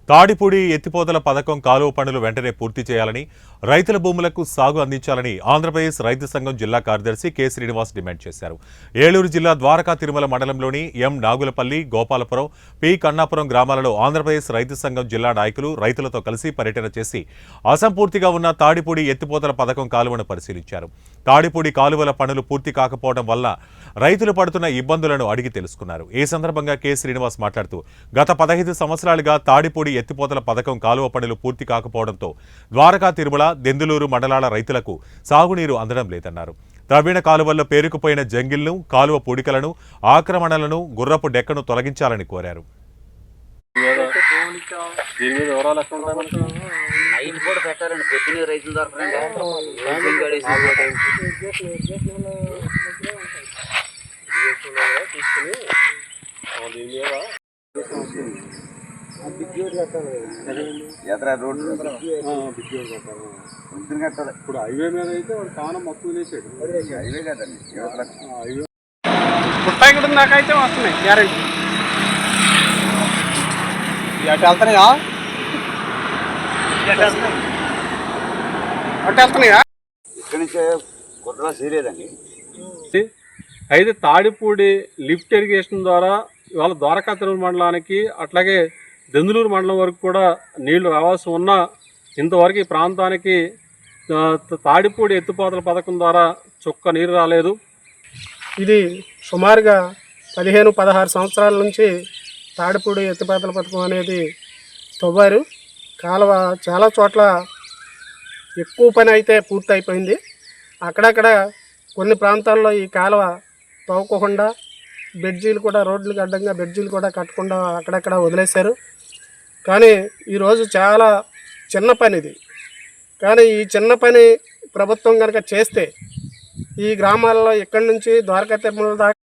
తాడిపూడి ఎత్తిపోతల పథకం కాలువ పనులు వెంటనే పూర్తి చేయాలని, రైతుల భూములకు సాగు అందించాలని ఆంధ్రప్రదేశ్ రైతు సంఘం జిల్లా కార్యదర్శి కె శ్రీనివాస్ డిమాండ్ చేశారు. ఏలూరు జిల్లా ద్వారకా తిరుమల మండలంలోని ఎం నాగులపల్లి, గోపాలపురం, పి కన్నాపురం గ్రామాలలో ఆంధ్రప్రదేశ్ రైతు సంఘం జిల్లా నాయకులు రైతులతో కలిసి పర్యటన చేసి అసంపూర్తిగా ఉన్న తాడిపూడి ఎత్తిపోతల పథకం కాలువను పరిశీలించారు. తాడిపూడి కాలువల పనులు పూర్తి కాకపోవడం వల్ల రైతులు పడుతున్న ఇబ్బందులను అడిగి తెలుసుకున్నారు. ఈ సందర్భంగా కె శ్రీనివాస్ మాట్లాడుతూ, గత 15 సంవత్సరాలుగా తాడిపూడి ఎత్తిపోతల పథకం కాలువ పనులు పూర్తి కాకపోవడంతో ద్వారకా తిరుమల, దెందులూరు మండలాల రైతులకు సాగునీరు అందడం లేదన్నారు. ద్రవిణ కాలువల్లో పేరుకుపోయిన జంగిల్ను, కాలువ పూడికలను, ఆక్రమణలను, గుర్రపు డెక్కను తొలగించాలని కోరారు. ఇప్పుడు హైవే మీద అయితే వాడు చాలా మొత్తం వేసాడు. హైవే కదండి, పుట్టాయిగూడెం దాకా అయితే వస్తున్నాయి గ్యారెంటీ. అటు వెళ్తున్నాయా? అటు వెళ్తున్నాయా? ఇక్కడి నుంచే కుట్ర సీలేదండి. అయితే తాడిపూడి లిఫ్ట్ ఇరిగేషన్ ద్వారా ఇవాళ ద్వారకా తిరుమల మండలానికి, అట్లాగే దెందులూరు మండలం వరకు కూడా నీళ్లు రావాల్సి ఉన్నా ఇంతవరకు ఈ ప్రాంతానికి తాడిపూడి ఎత్తిపోతల పథకం ద్వారా చుక్క నీరు రాలేదు. ఇది సుమారుగా 15-16 సంవత్సరాల నుంచి తాడిపూడి ఎత్తిపోతల పథకం అనేది తవ్వారు. కాలువ చాలా చోట్ల ఎక్కువ పని అయితే పూర్తి అయిపోయింది. అక్కడక్కడ కొన్ని ప్రాంతాల్లో ఈ కాలువ తవ్వుకోకుండా బ్రిడ్జీలు కూడా, రోడ్లకు అడ్డంగా బ్రిడ్జీలు కూడా కట్టకుండా అక్కడక్కడ వదిలేశారు. కానీ ఈరోజు చాలా చిన్న పని ఇది. కానీ ఈ చిన్న పని ప్రభుత్వం కనుక చేస్తే ఈ గ్రామాల్లో ఇక్కడి నుంచి ద్వారకా తిరుమల దాకా